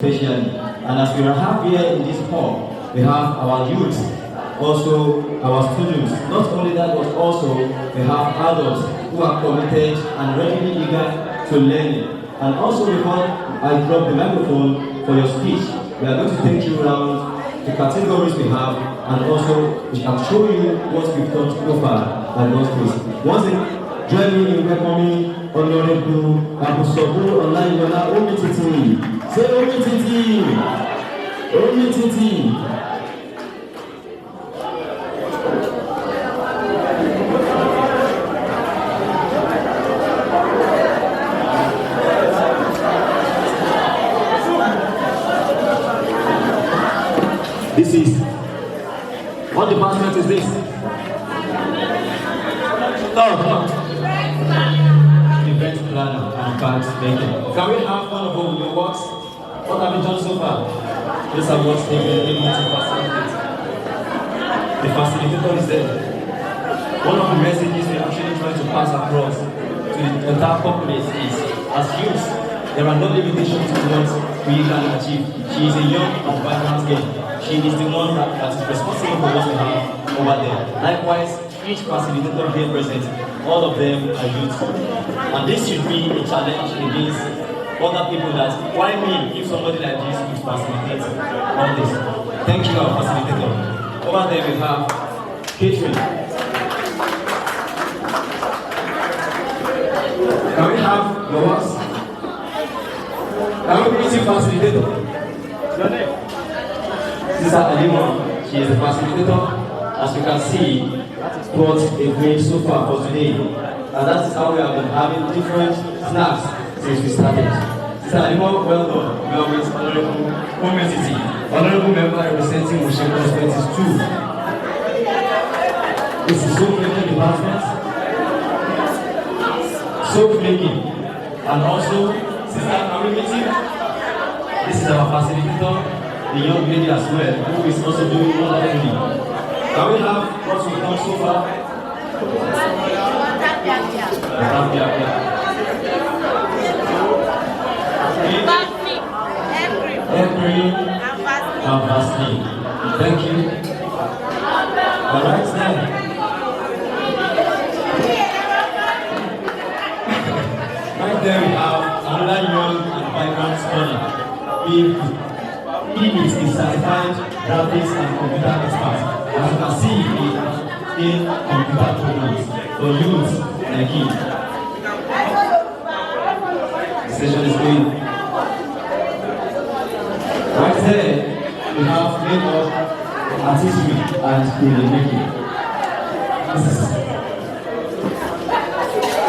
especially. And as we have here in this hall, we have our youth, also our students. Not only that, but also we have adults who are committed and readily eager to learn. And also before I drop the microphone for your speech, we are going to take you around the categories we have, and also we can show you what we've done so far by God's grace. Once again, join me in welcoming Honorable Abusobu Olayiwola Omititi. Say Omititi! Omititi! This is, what department is this? Event planner and bags making. Can we have one of your works? What have you done so far? These are what's able to facilitate. The facilitator is there. One of the messages we're actually trying to pass across to the entire populace is, as youth, there are no limitations to what we can achieve. She is a young and vibrant girl. She is the one that is responsible for what we have over there. Likewise, each facilitator here present, all of them are youth. And this should be a challenge against other people that, why me if somebody like this could facilitate all this? Thank you, our facilitator. Over there we have catering. Can we have your works? Can we meet you, facilitator? Your name? Sister Alima, she is the facilitator. As you can see, brought a great so far for today. And that is how we have been having different snacks since we started. Sister Alima, well done. We are with Honorable Community, Honorable Member representing Mushin Constituencies 2. This is soap making department. Soap making. And also, Sister Community, this is our facilitator, the young lady as well, who is also doing wonderfully. Can we have what we've done so far? Every and Vaseline. Thank you. Alright, then. Right there we have another young and vibrant scholar. He is a certified graphics and computer expert. As you can see, he in computer programs for youth like him. The session is going. Right there, we have makeup, artistry, and filmmaking.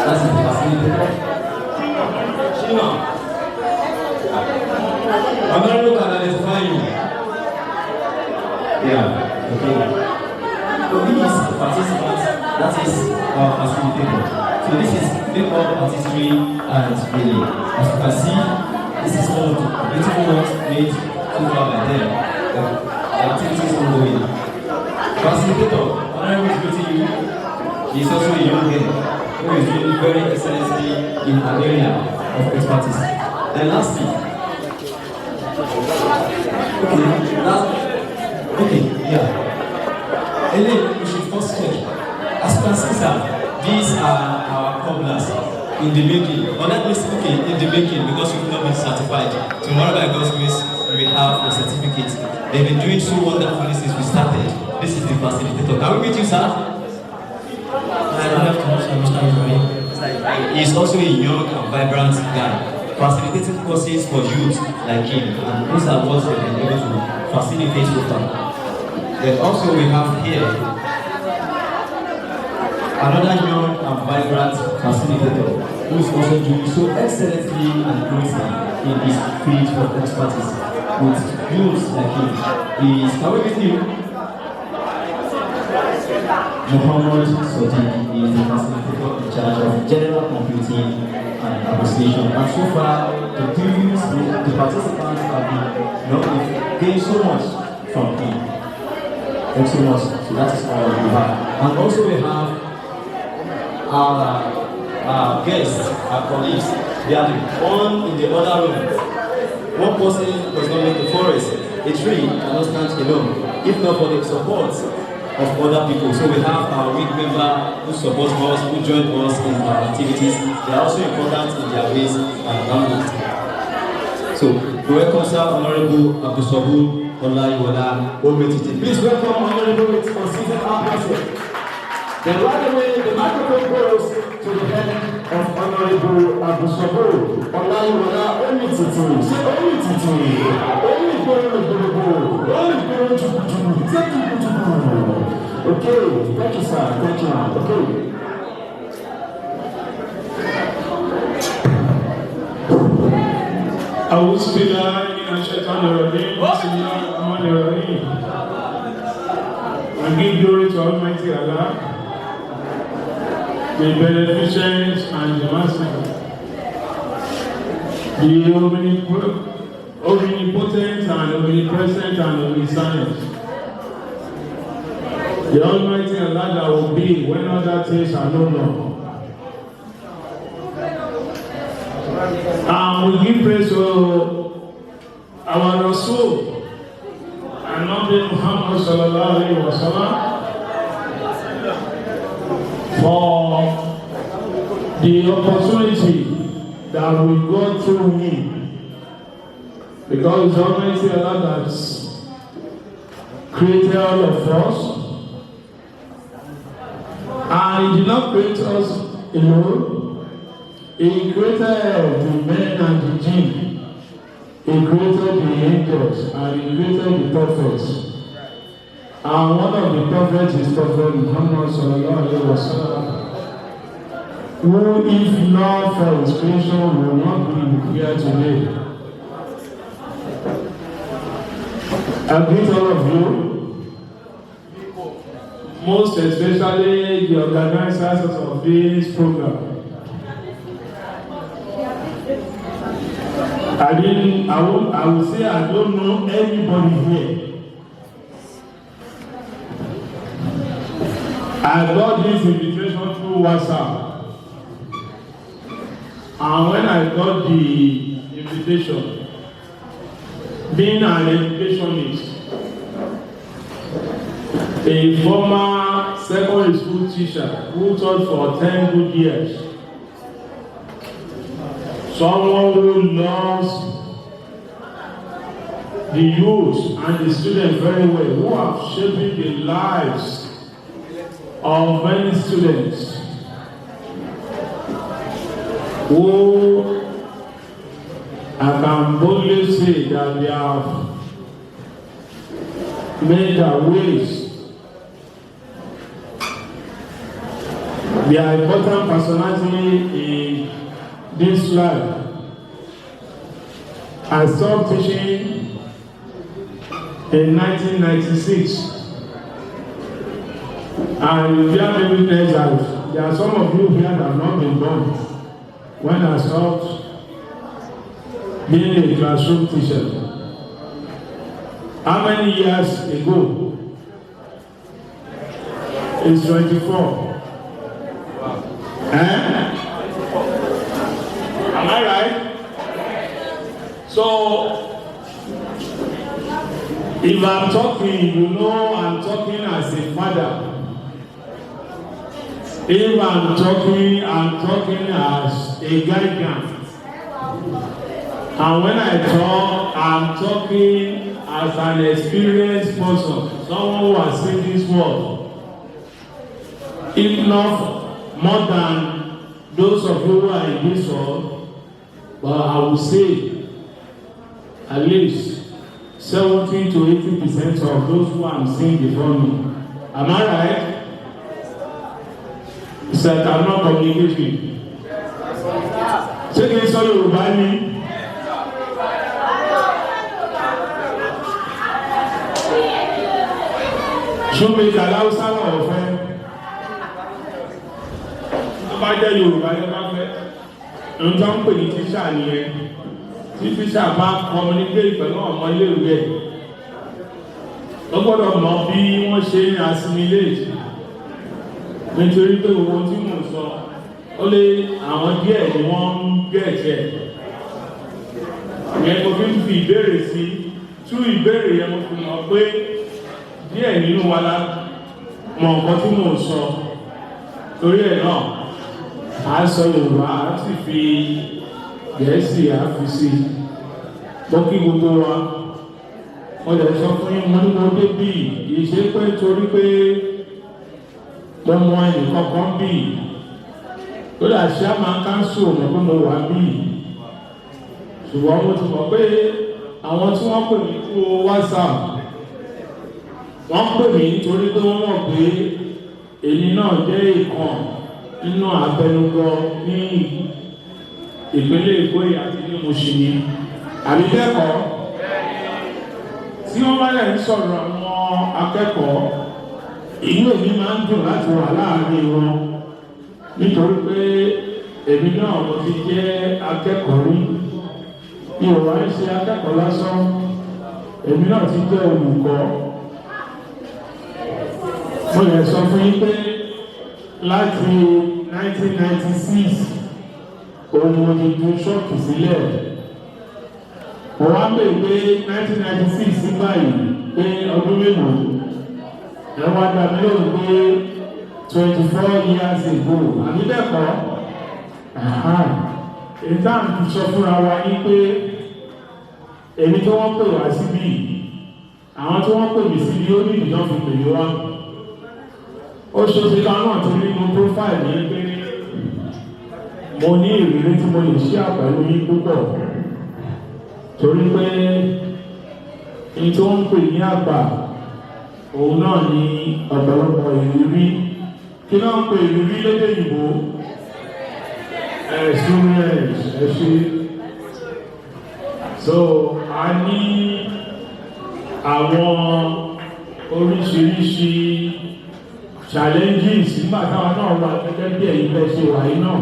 That's the facilitator. Shima, I'm not looking at identify you. Yeah. Okay. So these participants, that is our facilitator. So this is makeup, artistry, and really. As you can see, this is all the beautiful works made so far by them. The activities ongoing. Facilitator, honorable is greeting you. He is also a young girl who is doing very excellently in an area of expertise. Then lastly, we should first check. As you can see, sir, these are our cobblers in the making. Or let me say, in the making, because we've not been certified. Tomorrow, by God's grace, we will have a certificate. They've been doing so wonderfully since we started. This is the facilitator. Can we meet you, sir? I don't have to understand. He's also a young and vibrant guy, facilitating courses for youth like him, and those are what we've been able to facilitate so far. Then also we have here another young and vibrant facilitator who is also doing so excellently and greatly in his field of expertise with youth like him. He is, can we meet you? Muhammad Sodiq is the facilitator in charge of general computing and appreciation. And so far, the participants have gained so much from him. Thanks so much. So that is all we have. And also we have our guests, our colleagues. They are the one in the other room One person does not make the forest. A tree cannot stand alone, if not for the support of other people. So we have our week member who supports us, who join us in our activities. They are also important in their ways and language. So we welcome Sir Honorable Abdusabur Olayiwola Ometiti. Please welcome Honorable with considered our president. Then right away the microphone goes to the head of Honorable Abdusabur Olayiwola Ometiti. Say Ometiti. Okay, thank you, sir. Thank you. Okay. أعوذ بالله من الشيطان الرجيم بسم الله الرحمن الرحيم. I give glory to Almighty Allah, the beneficent and the merciful, the omnipotent and omnipresent and omniscient, the Almighty Allah that will be when other things are no more. We give praise to our Rasul and Nabi Muhammad sallallahu alaihi wasallam for the opportunity that we got through him, because it's Almighty Allah that created all of us, and He did not create us alone. He created the men and the jinn. He created the angels and He created the prophets. And one of the prophets is Prophet Muhammad sallallahu alaihi wasallam, who, if not for His creation, will not be here today. I greet all of you, most especially the organizers of this program. I would say I don't know anybody here. I got this invitation through WhatsApp. And when I got the invitation, being an educationist, a former secondary school teacher who taught for 10 good years, someone who knows the youth and the students very well, who have shaped the lives of many students, who I can boldly say that they have made their ways. They are important personality in this life. I stopped teaching in 1996, and there are many witnesses that there are some of you here that have not been born when I stopped being a classroom teacher. How many years ago? It's 24. Am I right? So, if I'm talking, you know I'm talking as a father. If I'm talking as a guardian. And when I talk, I'm talking as an experienced person, someone who has seen this world. If not more than those of you who are in this world, but I would say at least 70 to 80% of those who I'm seeing before me. Am I right? It's that I'm not communicating. Ṣé kí n sọ Yorùbá ni? Ṣùgbọ́n ìkàláwùsá náà ọ̀fẹ́. Tó bá jẹ́ Yorùbá yẹn bá fẹ́. Ohun tó ń pè ní tíṣà nìyẹn. Tí tíṣà bá communicate pẹ̀lú ọmọ ilé-ìwé ẹ̀, ó gbọ́dọ̀ mọ bí wọ́n ṣe ń assimilate. Nítorí pé ohun tí mò ń sọ, ó lé àwọn díẹ̀ ni wọ́n ń gẹ̀ẹ́jẹ̀. ìyẹn mo fi ìbéèrè sí tú ìbéèrè yẹn mo fi mọ̀ pé díẹ̀ nínú wa la mọ̀ nǹkan tí mò ń sọ torí ẹ̀ náà a sọ Yorùbá a sì fi Gẹ̀ẹ́sì a fi sí lọ́kì gbogbo wa wọ́n lè sọ fún yín mo ní mo dé bí ìṣe pé torí pé mo mọ ẹnìkan kan bí lórí àṣà máa ń káńsù ọ̀nà pé mo wà bí ṣùgbọ́n mo ti mọ̀ pé àwọn tí wọ́n pè mí through WhatsApp wọ́n pè mí torí pé wọ́n mọ̀ pé èmi náà jẹ́ ìkan nínú abẹnugọ ní ìpínlẹ̀ Èkó àti ní Mùṣín àbí kẹ́kọ̀ọ́ tí wọ́n bá lẹ̀ ń sọ̀rọ̀ àwọn akẹ́kọ̀ọ́ inú èmi máa ń dùn láti wà láàrin wọn nítorí pé èmi náà mo ti jẹ́ akẹ́kọ̀ọ́ rí mi ò wá ń ṣe akẹ́kọ̀ọ́ lásán èmi náà ti jẹ́ olùkọ́ mo lè sọ fún yín pé láti 1996 òun mo ti ju ṣọ́ọ̀kì sílẹ̀ mo wá ń bèèrè pé 1996 sí báyìí pé ọdún mélòó ẹ wá dá mi lóhùn pé 24 years ago àbí bẹ́ẹ̀ kọ́ ìtàn ti sọ fúnra wa ní pé èmi tí wọ́n pè wá síbí àwọn tí wọ́n pè mí síbí ó ní ìdíjọ́ fi pè mí wá ó ṣoṣe ká náà tó nínú profile ní pé mo ní ìrírí tí mo lè ṣí àpẹẹrẹ yín púpọ̀ torí pé ní tí wọ́n pè ní àgbà òun náà ní ọ̀pọ̀lọpọ̀ ìrírí kí náà ń pè ìrírí lédè ìbò experience so a ní àwọn oríṣiríṣi challenges nígbà táwọn náà wà gẹ́gẹ́ bí ẹ̀yin fẹ́ ṣe wà yìí náà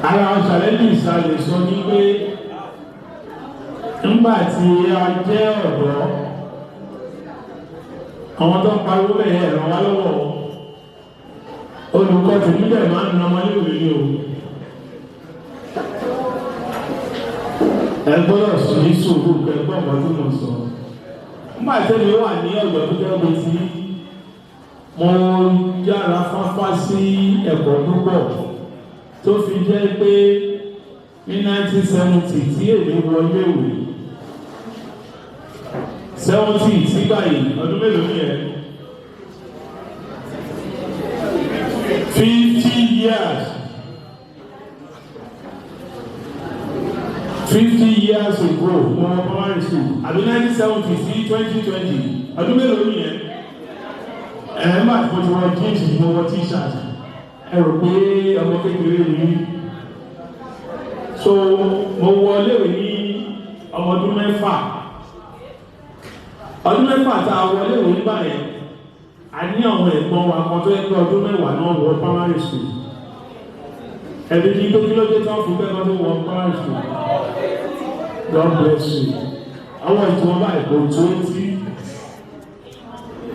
ara challenges a lè sọ ní pé nígbà tí a jẹ́ ọ̀dọ́ àwọn tó ń pariwo bẹ́ẹ̀ ẹ̀rọ wá lọ́wọ́ olùkọ́ tèmi dẹ̀ máa ń na ọmọ yóò rí o ẹ gbọ́dọ̀ sọ ní sùúrù kẹ́gbọ́ ọ̀pọ̀ tí mo sọ nígbà tẹ́mi wà ní ọ̀dọ́ tó jẹ́ pé tí mo yára fáfá sí ẹ̀kọ́ púpọ̀ tó fi jẹ́ pé ní 1970 tí èmi wọlé ìwé 70 sígbà yìí ọdún mélòó ni ẹ 50 years 50 years ago mo wọ primary school àbí 1970 sí 2020 ọdún mélòó ni ẹ má ti mo ti wọ jeans mo wọ t-shirt ẹ rò pé ọmọ kékeré ni so mo wọlé ìwé ní ọmọ ọdún mẹ́fà tá a wọlé ìwé nígbà yẹn a ní àwọn ẹ̀gbọ́n wa kan tó yẹ pé ọdún mẹ́wàá náà wọ primary school ẹbí kí tó kí ló dé tán fún bẹ́ẹ̀ kan tó wọ primary school God bless you àwọn ìtumọ̀ báyìí kò tó tí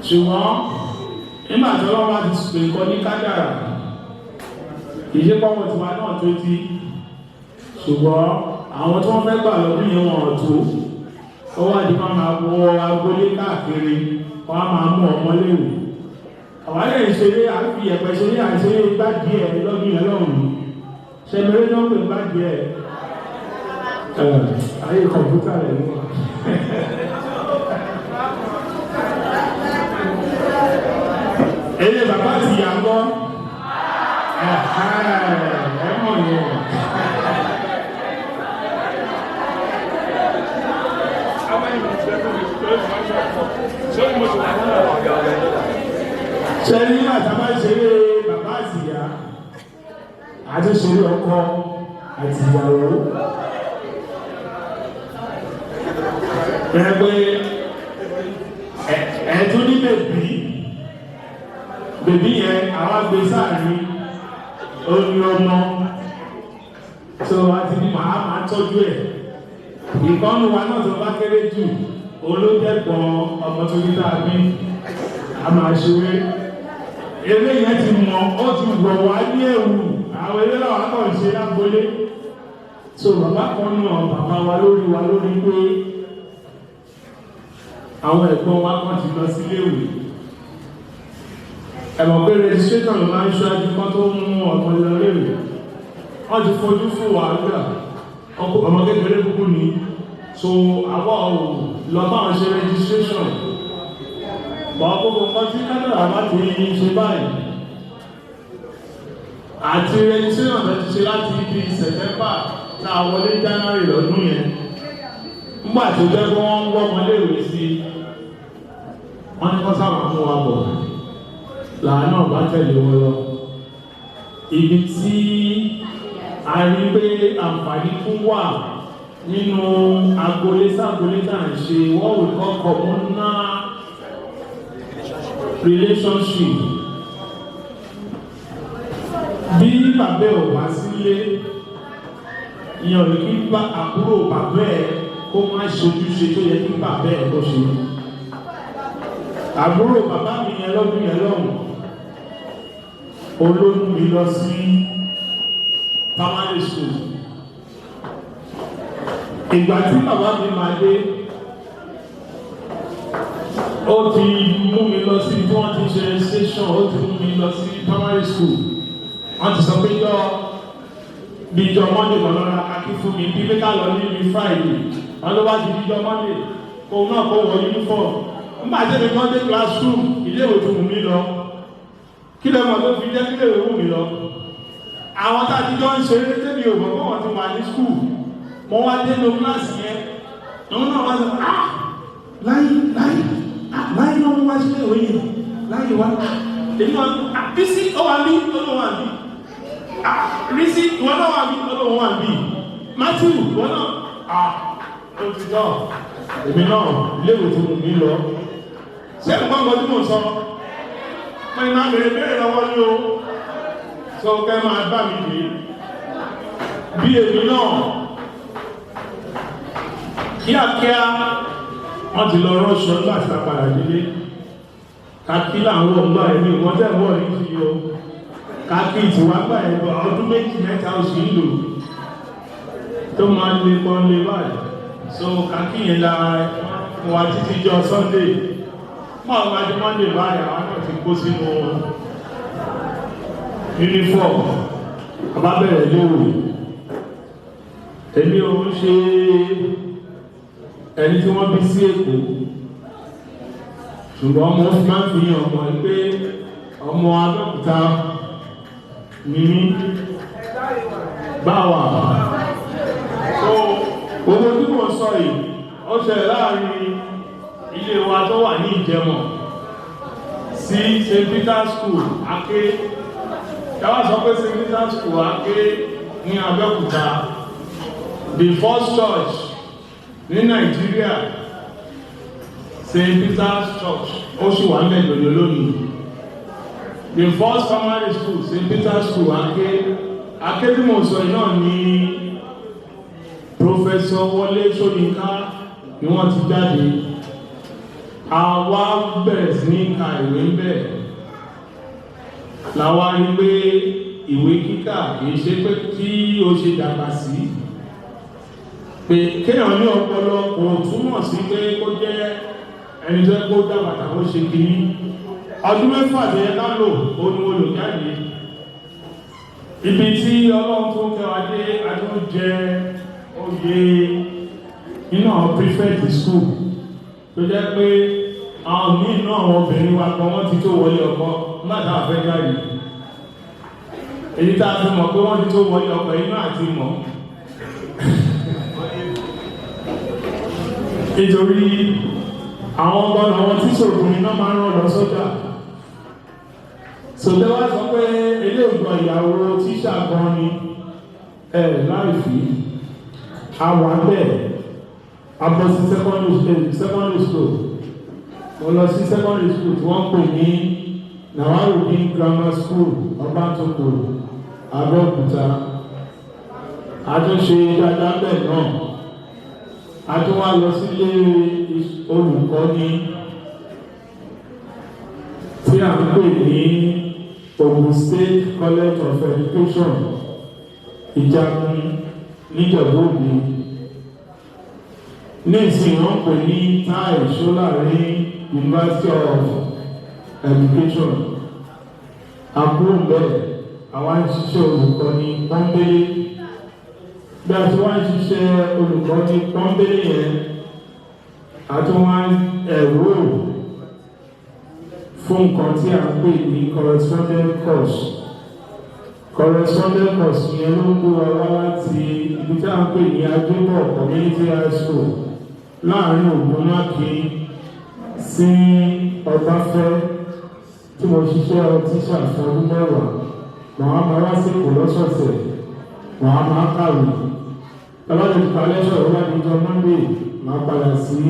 ṣùgbọ́n nígbà tí ọlọ́run bá ti pè kọ́ ní kádàrà ìṣepọ̀ wọn ti wá náà tó tí ṣùgbọ́n àwọn tí wọ́n fẹ́ gbà lọ́dún yẹn wọn tó ó wá di máa wọ agbolé káàkiri wọ́n á máa mú ọmọ léwu àwọn alẹ́ ìṣeré àfi ẹ̀pẹ̀ ṣeré àìṣeré gbá díẹ̀ lọ́dún yẹn lọ́rùn ṣẹ̀mẹ̀rẹ́ náà pè gbá díẹ̀ ayé kọ̀ǹpútà rẹ̀ ní wọn. èyí bàbá ti yà ń gbọ́ ẹ̀mọ̀ yẹn. Ṣẹ́rí àtàbá ṣeré bàbá àti ìyá àti ṣeré ọkọ àti ìyàwó ẹgbẹ́ ẹ̀tún ní bèbí yẹn àwọn agbé sáàrí orí ọmọ tó wá ti ní máa tọ́jú ẹ̀ ìkọ́nù wa náà tó bá kéré jù olóòjẹ́pọ̀ ọmọ tó níta bí a máa ṣeré eré yẹn ti mọ̀ ó ti wọ̀ wá ní ẹ̀wù àwọn eré làwọn akọ̀ ṣe lágbólé so bàbá kan náà bàbá wa lórí pé àwọn ẹ̀gbọ́n wa kan ti lọ sí iléèwé ẹ̀mọ̀ pé registration ló máa ń ṣáájú kan tó mú ọmọ lọ léèwé wọ́n ti fojú fún wa gbà ọmọ kékeré kúkú ni so àwọn ò lọ bá wọn ṣe registration bọ́ gbogbo nǹkan tí kádàrá bá ti ṣe báyìí àti registration bẹ́ẹ̀ ti ṣe láti ibi September tá a wọlé January lọ́dún yẹn nígbà tó jẹ́ pé wọ́n ń wọ́ ọmọléèwé sí wọ́n ní kọ́ sábà mú wa bọ̀ làánà bá tẹ̀lé wọn lọ ibi tí a rí pé àǹfààní fún wà nínú agboolé sáàgboolé tá à ń ṣe wọ́n wò kọ́ communal relationship bí bàbá ò wá sílé ìyẹn ò ní kí àbúrò bàbá ẹ̀ kó má ṣojúṣe tó yẹ kí bàbá ẹ̀ kó ṣe àbúrò bàbá mi yẹn lọ́dún yẹn lọ́hùn olóògùn mi lọ sí primary school ìgbà tí bàbá mi máa dé ó ti mú mi lọ sí tí wọ́n ti ṣe station ó ti mú mi lọ sí primary school wọ́n ti sọ pé bí ìjọ Monday kan lọ́ra akí fún mi bí mẹ́ta lọ ní mi Friday wọ́n ló bá ti di ìjọ Monday òun náà kó wọ uniform nígbà tí èmi kan dé classroom ilé-ìwé tó wù mí lọ kí lè mọ̀ tó fi jẹ́ kí lè wù mí lọ àwọn tá a ti jọ ń ṣeré tẹ́mi ò mọ̀ pé wọ́n ti wà ní school mo wá dé lo kíláàsì yẹn òun náà wá sọ láyé náà wọ́n wá sílé ìwé yìí láyé wá èmi wọn bísí ó wà bí olóhùn wà bí rísí ìwọ náà wà bí olóhùn wà bí Matthew ìwọ náà ó ti jọ èmi náà léwu tó mú mi lọ ṣé nǹkan kan tí mo sọ pé máa bèrè lọ́wọ́ ní o sọ kẹ́ máa bá mi dé bí èmi náà kíákíá wọ́n ti lọ rọ́ṣọ́ nígbà tí a padà délé kákí làwọn ọgbà ẹ̀mí wọ́n tẹ̀ wọ́n ní ti o kákí ìtìwá gbà ẹ̀bọ̀ ọdún méjì mẹ́ta oṣù ìlò tó máa ń lé pọ́n lé báyìí so kákí yẹn la wà títí jọ Sunday mọ́ àwọn adé Monday báyìí àwọn náà ti kó sínú uniform àbábẹ̀rẹ̀ léwu èmi ò ń ṣe ẹni tí wọ́n bí sí Èkó ṣùgbọ́n mo máa ń fi hàn ọmọ pé ọmọ Abẹ́òkúta mímí báwà so owó tí mo sọ yìí ó ṣẹlẹ̀ láàrin ilé wa tó wà ní Ìjẹ̀mọ̀ sí St. Peter's School Aké yàrá sọ pé St. Peter's School Aké ní Abẹ́òkúta the first church ní Nàìjíríà St. Peter's Church ó sì wà ní ìlú lónìí the first primary school St. Peter's School Aké tí mo sọ náà ní Professor Wọlé Ṣóyínká ni wọ́n ti jáde àwa bẹ̀rẹ̀ sí ní ka ìwé ń bẹ̀ làwa rí pé ìwé kíkà kìí ṣe pé kí o ṣe dàgbà sí pé kéèyàn ní ọpọlọ kò túmọ̀ sí pé kó jẹ́ ẹni tó kó dàgbà tàbí ṣe kìíní ọdún mẹ́fà tẹ́yẹ ká lò ó ní olùjáde ibi tí Ọlọ́run tó kẹwàá dé adúrú jẹ oyè nínú àwọn prefect school tó jẹ́ pé àwọn míì náà àwọn obìnrin wa kan wọ́n ti tó wọlé ọkọ nígbàtà àfẹ́ jáde èyí tá a fi mọ̀ pé wọ́n ti tó wọlé ọkọ inú àti mọ̀ nítorí àwọn ọgbọ́n àwọn tí sòròkùnrin náà máa ń rán lọ sọ́jà sòtẹ́wà sọ pé ilé ìgbọ̀n ìyàwó tíṣà gan ni láìfí àwà bẹ́ẹ̀ abọ́ sí secondary school wọ́n lọ sí secondary school tí wọ́n pè ní Nawarudin Grammar School Ọbántòkò Abẹ́òkúta àtúnṣe dáadáa bẹ́ẹ̀ náà àtúnwá lọ sílé olùkọ́ni tí a ń pè ní Ogun State College of Education Ìjàgùn níjọ̀gbọ́dì ní ìsìn wọn pè ní tai Solarin University of Education àbúrò bẹ́ẹ̀ àwọn ìṣiṣẹ́ olùkọ́ni pọ́ńbélé bí a ti wá ń ṣiṣẹ́ olùkọ́ni pọ́ńbélé yẹn àti wọ́n ẹ̀rọ fún nǹkan tí a ń pè ní correspondence course yẹn ló ń gbé wa wá láti ibi tí a ń pè ní Ajébọ̀ Community High School láàrin Ògúnmákin sí Ọbáfẹ́ tí mo ṣiṣẹ́ tíṣà fún ọdún mẹ́wàá màá máa wá sí Èkó lọ́sọ̀ọ̀sẹ̀ màá máa kàwé tọ́lọ́dún ti palẹ́ sọ̀rọ̀ wá ní ọjọ́ Monday máa padà sí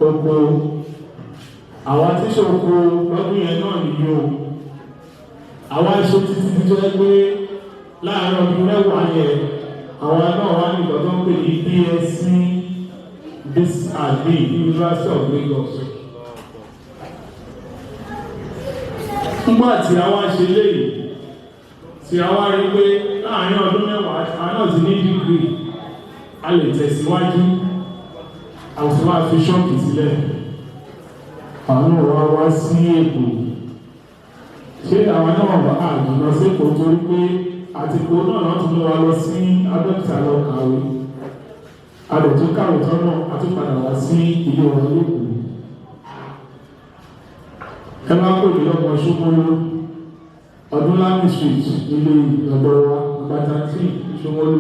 oko àwọn tíṣà oko lọ́dún yẹn náà nìyí o àwọn aṣọ títí tí jẹ́ pé láàárín ọdún mẹ́wàá yẹn àwọn náà wá ní ìgbọ́dọ̀ pé ní BSc BSc University of Lagos. Nígbà tí àwọn ṣe léyìí tí àwọn rí pé láàárín ọdún mẹ́wàá àwọn náà ti ní dìgírì a lè tẹ̀síwájú àwọn wá fi ṣọ́ọ̀kì sílẹ̀ àwọn náà wá sí Èkó ṣé àwọn náà bá àjùlọ sí Èkó torí pé àtìkò náà láti mú wa lọ sí Abẹ́òkúta lọ kàwé adòtú kàwé tọ́nà àtúpadà wá sí ilé wọn lókùn ẹ máa kó ìlú ọmọ Ṣómólú Ọdúnlámì street ilé ọ̀dọ̀ wa bàtà tí Ṣómólú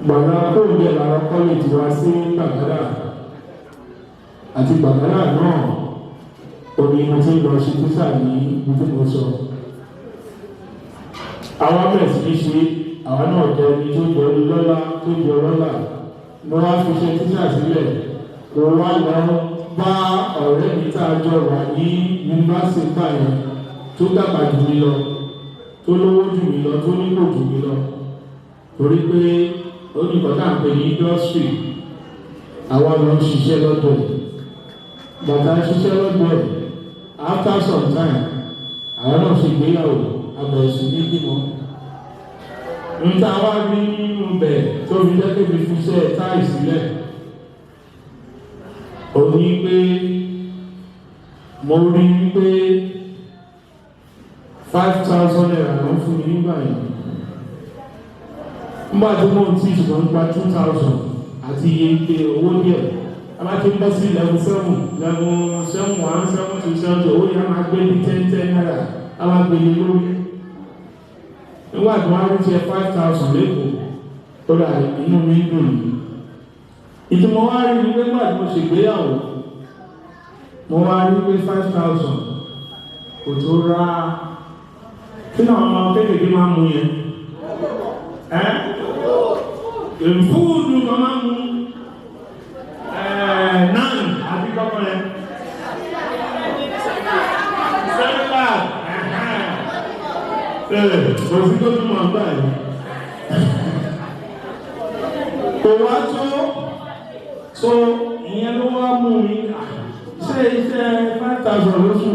gbàgbà kó ìlú ẹ̀ lára kọ́lẹ̀jì wá sí Gbàgádà àti Gbàgádà náà òní mo ti lọ ṣe tíṣà ní ibi tí mo sọ àwọn bẹ̀rẹ̀ sí ṣe àwọn náà jẹ́ ẹni tó jọ lọ́lá tó jọ lọ́lá mo wá fi ṣe tíṣà sílẹ̀ mo wá lọ bá ọ̀rẹ́ mi tá a jọ wà ní yunifásitì báyìí tó dàgbà jù mí lọ tó lówó jù mí lọ tó nípò jù mí lọ torí pé ó ní bàtà ń pè ní industry àwa lọ ń ṣiṣẹ́ lọ́dọ̀ bàtà ń ṣiṣẹ́ lọ́dọ̀ after some time àwọn náà ṣe ìgbéyàwó àbẹ̀rẹ̀ sí ní bímọ níta wá rí nínú bẹ̀ tó fi jẹ́ pé fi ṣe táì sílẹ̀ ó ní pé mo rí pé 5,000 naira ló ń fún mi nígbà yìí nígbà tí mo ti ṣùgbọ́n gba 2,000 àti iye ìpè owó díẹ̀ abájú ń bọ́ sí level 7 level 7 1 7 2 7 owó yẹn máa gbé ní 10 naira a máa gbé ní lórí nígbà tí wọ́n á rí tiẹ̀ 5,000 lẹ́kọ̀ọ́ ó rà inú mi dùn yìí ìtumọ̀ wá rí ní pé nígbà tí mo ṣègbéyàwó mo wá rí pé 5,000 kò tó rà kí náà ọmọ kékeré máa mú yẹn fúdù kan máa mú náà àti kọ́kọ́ yẹn sẹ́lá kò sí tó tún máa gbà yìí kò wá tó ìyẹn ló wá mú mi ṣe iṣẹ́ 5,000 lóṣù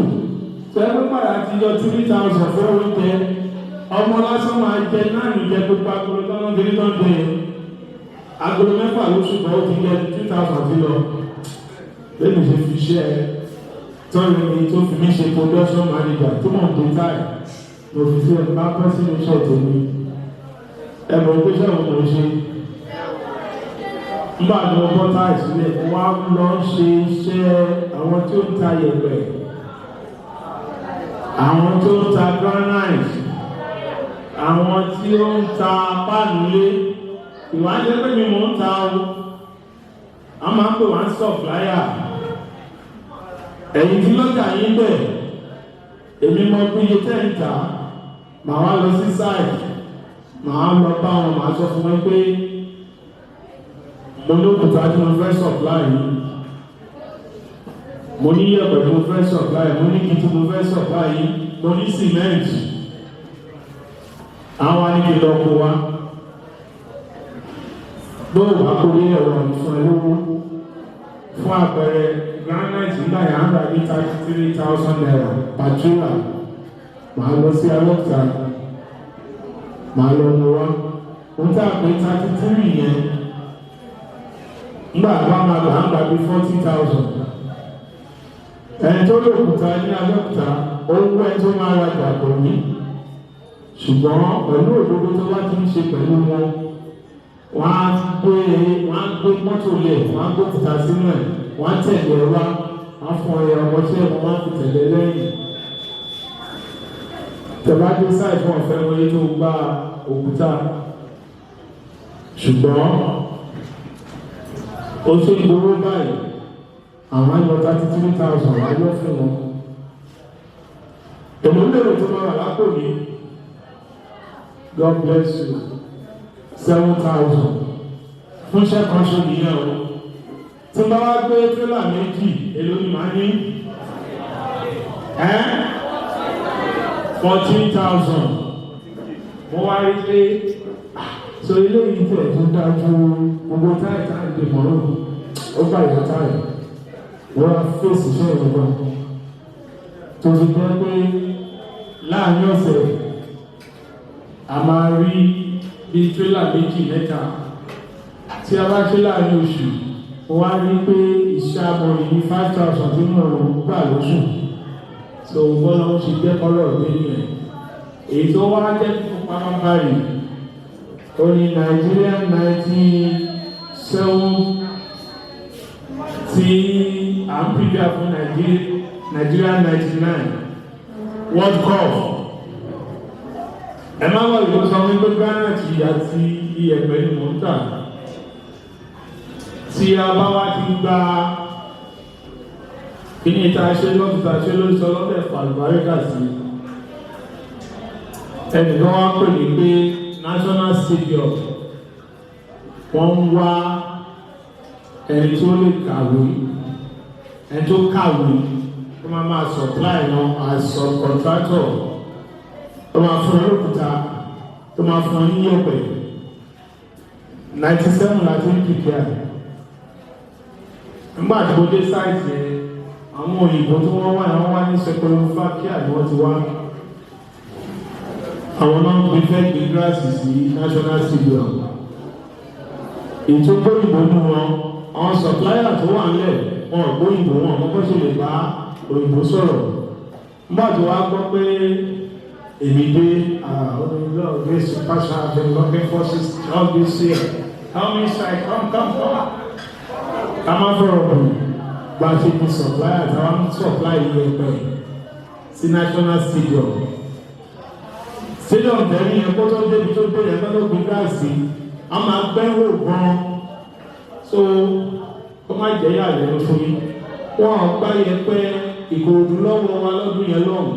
tẹ́lẹ̀ padà ti yọ 3,000 fún oúnjẹ ọmọ lásán máa jẹ náà nìjẹ gbogbo agolo tọ́nà kiri tó ń jẹ agolo mẹ́fà lóṣù kan ó ti jẹ 2,000 sí lọ lẹ́nu ṣe fi ṣe tọ́lù mi tó fi mí ṣe production manager tó mọ̀ tó táì mo fi sí ẹ̀ bá pẹ́ sínú iṣẹ́ tèmi ẹ̀mọ̀ ìgbésẹ̀ òun mo ṣe nígbà tí wọ́n bọ́ táì sílẹ̀ wọ́n á lọ ṣe iṣẹ́ àwọn tí ó ń ta yẹ̀pẹ̀ àwọn tó ń ta granite àwọn tí ó ń ta páànù lé ìwádìí pé mi mò ń ta o a máa ń pè wá ń supplier ẹ̀yìn tí lọ́jà yín bẹ̀ èmi mọ bí iye tẹ́ ń tà màá wá lọ sí site màá lọ bá wọn màá sọ fún wọn pé mo ní òkúta tí mo fẹ́ supply yìí mo ní yẹ̀pẹ̀ tí mo fẹ́ supply mo ní igi tí mo fẹ́ supply yìí mo ní cement àwọn anìkè lọ kó wa lóòwò akórí ẹ̀rọ fún ẹ lówó fún àpẹẹrẹ granite nígbà yà ń rà ní 33,000 naira pàtúrà màá lọ sí Abẹ́òkúta màá lọ mú wa ohun tí a pè 33 yẹn nígbà bá máa gbà ń gbà bí 40,000 ẹni tó lè òkúta ní Abẹ́òkúta owó ẹni tó máa rajà kò ní ṣùgbọ́n pẹ̀lú òdodo tó bá ti ń ṣe pẹ̀lú wọn wọ́n á gbé mọ́tò lẹ̀ wọ́n á gbé òkúta sínú ẹ̀ wọ́n á tẹ̀lé ẹ wá wọ́n á fún ọyọ ọmọṣẹ́ wọn wọ́n á fi tẹ̀lé lẹ́yìn tẹ̀bájú sáì fún ọ̀fẹ́ wọlé tó gba òkúta ṣùgbọ́n ó tó gbowó báyìí àwọn ayọ̀ 33,000 ayọ̀ fún wọn èmi ń lérò tó máa wà lápò mi God bless you 7,000 fún iṣẹ́ kan ṣe nìyẹn o tí bá wá gbé tírélà méjì èlò ni màá ní 14,000 mo wá rí pé so ilé yìí tẹ̀ tó dájú gbogbo táìtà ìdìmọ̀rún ó gbà ìwọ táì wọ́n á fèsì iṣẹ́ ìjọba tó ti jẹ́ pé láàrin ọ̀sẹ̀ a máa rí bí tírélà méjì mẹ́ta tí a bá ṣe láàrin oṣù ó wá rí pé iṣẹ́ amọ̀rì ní 5,000 tí mo gbà lóṣù so bọ́lá ó ṣe jẹ́ kọ́lọ̀ lẹ́yìn èyí tó wá jẹ́ fún pamọ́ báyìí ó ní Nàìjíríà 97 tí à ń pìdá fún Nàìjíríà 99 World Cup ẹ máa wọ ìlú sọ wípé Ghana ti àti iyẹ̀pẹ̀ ni mò ń tà tí a bá wá ti gba kíní ìta ṣe lọ́tùtà ṣe lórí sọ lọ́tẹ̀ fàlùbáríkà sí ẹnìkan wá pè ní pé National Stadium wọ́n ń wá ẹni tó lè kàwé ẹni tó kàwé tó máa supply wọn as subcontractor tó máa fún olókùúta tó máa fún ní yẹ̀pẹ̀ 97 láti ń pìkẹ́ à nígbà tí ó dé sáìtì ẹ̀ àwọn òyìnbó tó wọ́n wá ní Czechoslovakia ni wọ́n ti wá àwọn náà gbé fẹ́ gbé gíláàsì sí National Stadium ètò gbóyìnbó nù wọn àwọn supplier tó wà nílẹ̀ wọn ò gbóyìnbó wọn ọmọ bó ṣe lè bá òyìnbó sọ̀rọ̀ nígbà tó wá gbọ́ pé èmi dé olùdó this passion have been looking for since all this year come inside come ká má fọ̀rọ̀ bù gba ṣe ní supplier táwọn supply ilé ẹgbẹ́ sí National Stadium tẹ̀lé ẹ̀kọ́ tó débi tó dé ẹ̀kọ́ tó gbé gáàsì a máa gbẹ́rù gan so ó má jẹ́ yà lẹ́nu fún yín wọ́n gbá yẹpẹ́ Ìkòròdú lọ́wọ́ wa lọ́dún yẹn lọ́hùn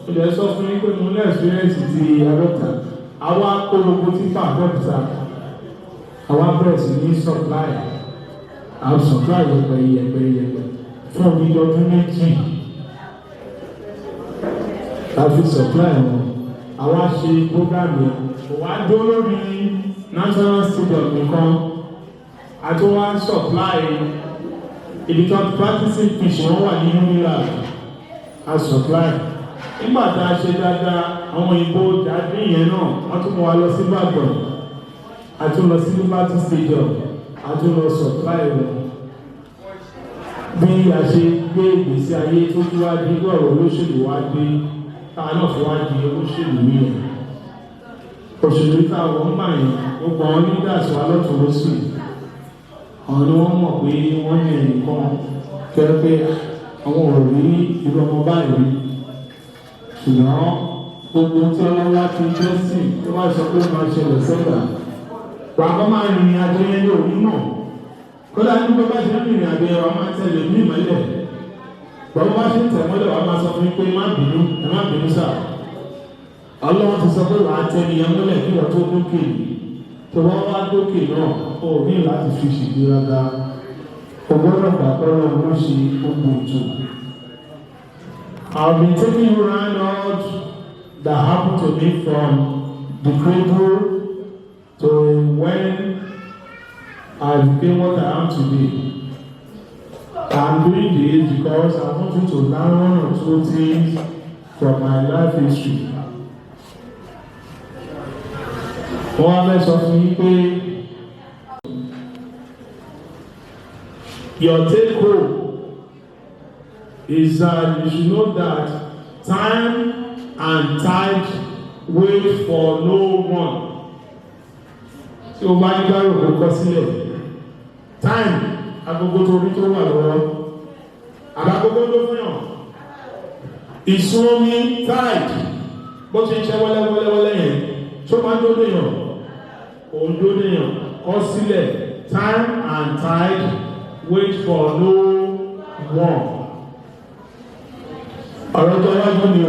ilẹ̀ sọ fún yín pé mo ní experience ti Abẹ́òkúta àwa kólógbó tí fà Abẹ́òkúta àwa bẹ̀rẹ̀ sí ní supply àwọn supply yẹpẹ́ fún omi ọdún méjì láti supply wọn àwa ṣe program yẹn wà á dó lórí National Stadium nìkan àti wọ́n á supply ibi tó practicing pitch wọ́n wà ní Unilag a supply nígbà tá a ṣe dáadáa àwọn ìbò jáde yẹn náà wọ́n tún mú wa lọ sí Ìbàdàn àti lọ sí Liberty Stadium àti lọ supply wọn bí a ṣe gbé ìgbésí ayé tó tún wá di gbọ́rọ̀ olóṣèlú wá dé táwa náà fi wá di olóṣèlú mìíràn òṣèlú táwọn ń báyìí gbogbo àwọn leaders wa lọ́tún lósì àwọn ni wọ́n mọ̀ pé wọ́n ní ẹnìkan kẹ́rẹ́ àwọn ò rí irú ọmọ báyìí ṣùgbọ́n gbogbo tí ọlọ́wọ́ ti jẹ́ sí tó wá sọ pé máa ṣẹlẹ̀ sẹ́gbà wàá máa rìnrìn àjò yẹn ní òní náà kódà ní bó bá ṣe ń rìnrìn àjò yẹn wàá máa tẹ̀lé ní ìmọ́lẹ̀ bọ́n bá ṣe ń tẹ̀ mọ́lẹ̀ wàá máa sọ fún mi pé má bínú sáà ọlọ́wọ́ ti sọ pé wàá tẹ̀lé yẹn mọ́lẹ̀ kí wọ́n tó dókè tó wọ́n wá dókè náà ó ní láti fi ṣègbéraga ọgbọ́dọ̀ gbàgbọ́ lọ́wọ́ ló ṣe gbogbo ètò. I've been taking you around all that happened to me from the cradle to when I became what I am today. I'm doing this because I want you to learn one or two things from my life history. Wọ́n á fẹ́ sọ fún yín pé your take home is that you should know that time and tide wait for no one. Tí o bá ní báyìí kò kọ sílẹ̀, time agogo tó rí tó wà lọ́wọ́, àbágogo tó fún yàn. Ìsun omi tide bó ṣe ń ṣe wẹ́lẹ́wẹ́lẹ́wẹ́lẹ́ yẹn tó máa ń dó léèyàn, òun dó léèyàn kọ sílẹ̀ time and tide wait for no one. Ọ̀rọ̀ tó wájú ni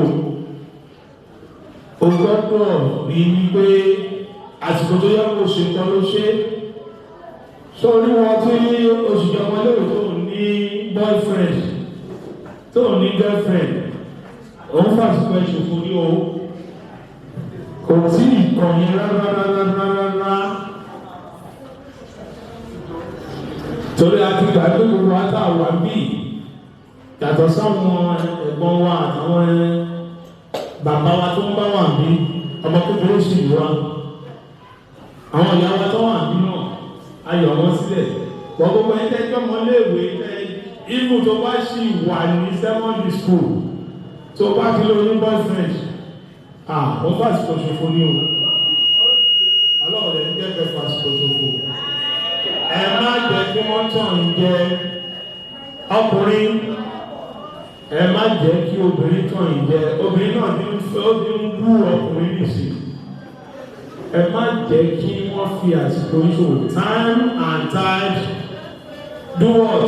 o gbọ́dọ̀ rí wípé àsìkò tó yẹ kó ṣe tán ló ṣe. Sórí wọn tí oṣù jọmọ lérò tó ní boyfriend tó ní girlfriend òun fàṣìkò ẹ̀ṣòfò ní o kò tí ìkànnì rárá torí a ti gbàgbé gbogbo àtàwà bíi yàtọ̀ sáwọn ẹ̀gbọ́n wa àtàwọn bàbá wa tó ń bá wà bí ọmọ kékeré sì wá àwọn ìyá wa tó wà bí náà ayọ̀ wọn sílẹ̀ wọ́n gbogbo ẹni tẹ́jọ́ ọmọléèwé ibù tó bá sì wà ní secondary school tó bá fi lóyún boyfriend wọ́n fàṣìkò ṣòfò ní o ọlọ́run rẹ̀ ń jẹ́ fàṣìkò ṣòfò ẹ má jẹ́ kí wọ́n tàn ń jẹ ọkùnrin ẹ má jẹ́ kí obìnrin tàn ń jẹ obìnrin náà ní ó ní ń bú ọkùnrin nìsí ẹ má jẹ́ kí wọ́n fi àsìkò ìṣòwò time and tide do what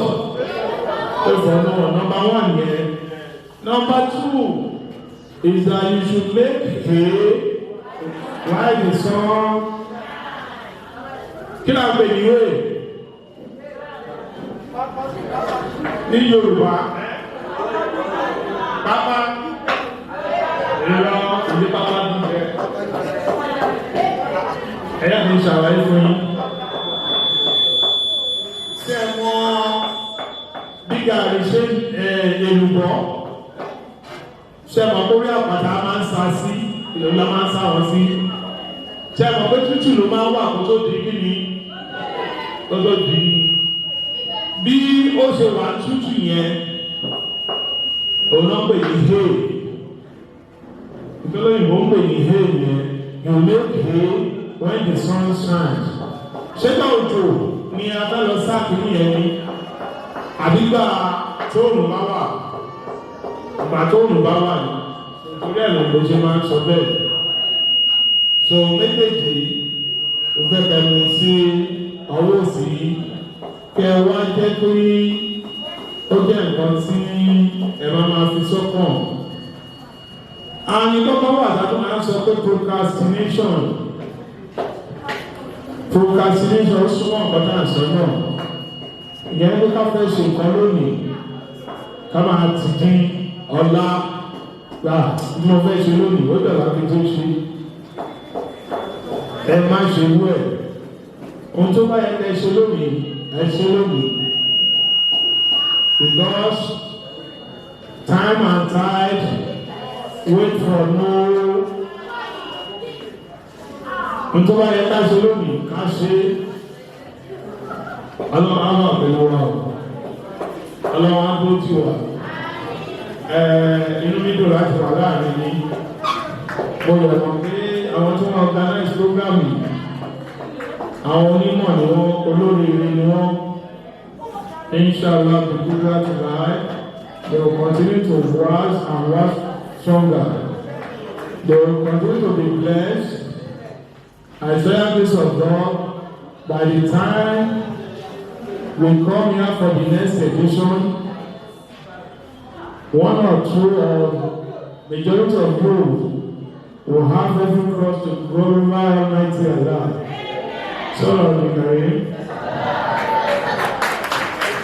ó fọ̀nà number one yẹn. Number two is that you should make hay while the sun. Kí ni a pè ní hay? Ní Yorùbá, pápá ìrọ̀ ìdí pápá dúdú. Ẹ̀yà mi ṣàlàyé fún yín. Ṣé ẹ mọ̀ bí gàrí ṣe èlùbọ́? Ṣé ẹ mọ̀ pé orí àpàtà máa ń sa sí ìlú la máa ń sá wọn sí? Ṣé ẹ mọ̀ pé tútù ló máa ń wà kó tó di kí ni? Kó tó di. Bí ó ṣe wà tútù yẹn, òun náà pè ní hay. Ìpínlẹ̀ òyìnbó ń pè ní hay yẹn. You make hay when the sun shines. Ṣé ká òjò ni a fẹ́ lọ sáà kìíní yẹn ni? Àbígbà tóòrùn bá wà? Ìgbà tóòrùn bá wà ní? Nítorí ẹ̀ ló ṣe máa ń sọ bẹ́ẹ̀. So méjèèjì ó fẹ́ kẹnu sí ọwọ́ òsì kẹ wá jẹ́ pé ó jẹ́ nǹkan tí ẹ máa fi sọ́kàn. Àmì kọ́kọ́ wà tá a tó máa ń sọ pé procrastination súnmọ́ nǹkan tá à ń sọ náà. Ìyẹn ló ká fẹ́ ṣe nǹkan lónìí ká máa ti dín ọ̀la gbà bí mo fẹ́ ṣe lónìí ó dẹ̀ láti tó ṣe. Ẹ má ṣe wú ẹ̀. Ohun tó bá yẹ kẹ́ ṣe lónìí ẹ ṣe lónìí. Because time and tide wait for no. Ohun tó bá yẹ ká ṣe lónìí ká ṣe. Ọlọ́run á wà pẹ̀lú wa o. Ọlọ́run á bó tì wá. Inú mi dùn láti wà láàrin ní. Mo yọ̀ mọ̀ pé àwọn tí wọ́n organize program yìí, àwọn onímọ̀ ni wọ́n, olóríire ni wọ́n. Inshallah, the good tonight, they will continue to rise and rise stronger. They will continue to be blessed. I say this of God, by the time we come here for the next edition, one or two of majority of you will have every cross to glorify Almighty Allah. So, Kareem.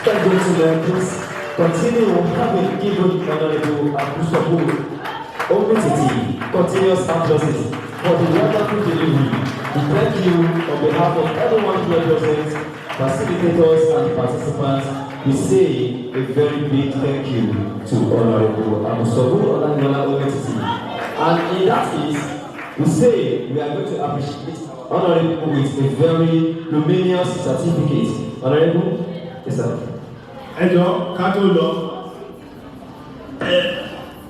Thank you to them. Please continue having given Honorable Abusabu Omititi continuous applauses for the wonderful delivery. We thank you on behalf of everyone who represents facilitators and participants. We say a very big thank you to Honorable Abusabu Omititi. And in that case, we say we are going to appreciate Honorable with a very luminous certificate. Honorable, yes sir. Ẹjọ́ ká tó lọ,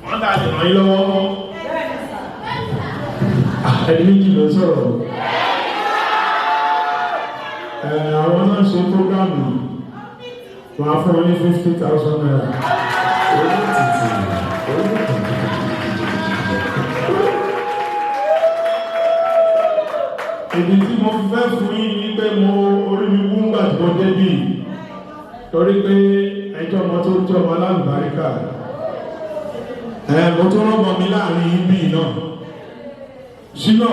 wọ́n dá lè ràn yín lọ́wọ́ mọ́. Ẹni méjì ló sọ̀rọ̀. Àwọn náà ṣe prógámù wọ́n á fún wọn ní 50,000 naira. Èdè tí mo fẹ́ fún yín ní pé mo orí mi wú ńgbà tí mo débì torí pé ẹjọ́ ọmọ tó jẹ́ ọmọ alábàríkà. Mo tún rọ́mọ mi láàrin ibi náà. Ṣínà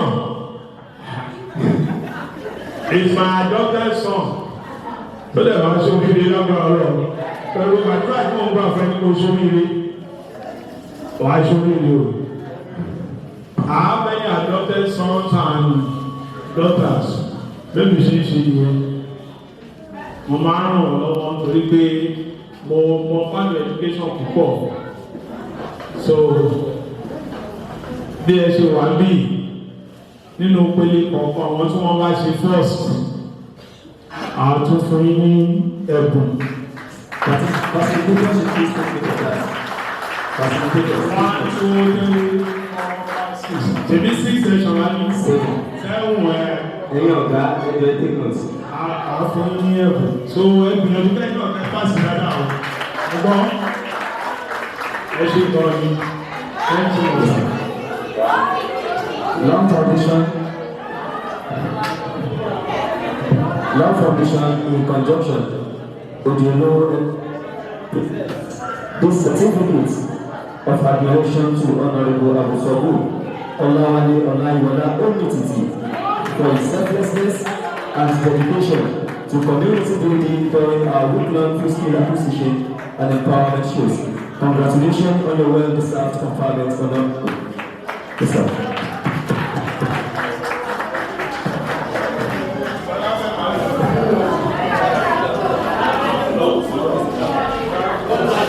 is my adopted son. Tó lè máa ṣókèrè lọ́gbà ọ̀rọ̀. Pẹ̀lú àdúrà tí wọ́n gbà fẹ́ ní kó ṣókèrè. Wàá ṣókèrè o. I have many adopted sons and daughters. Bẹ́ẹ̀ni ṣe é ṣe ìyẹn. Mo máa ń ràn wọ́n lọ́wọ́ nítorí pé mo value education púpọ̀. So bí ẹ ṣe wà bí nínú pele kọ̀ọ̀kan àwọn tí wọ́n bá ṣe first àtún fún yín ní ẹ̀bùn. Facilitation should please take the class. Facilitation. 1, 2, 3, 4, 5, 6. Ṣèbí 6 session wá ní 7 Ẹ̀yin ọ̀gá ẹgbẹ́ take notes. Àfún yín ní ẹ̀bùn. So ẹ̀bùn ọdún kẹ́kẹ́ náà kẹ́ pàṣẹ dáadáa o. Ọgbọ́n ẹ ṣe gbọ́ ni. Thank you. Long tradition in conjunction with the law. This certificate of admiration to Honorable Abu Sabu Olawale Olaiwola Onititi for his selflessness and dedication to community building during our week-long full-scale acquisition and empowerment shows. Congratulations on your well-deserved conferment honor. Yes, sir.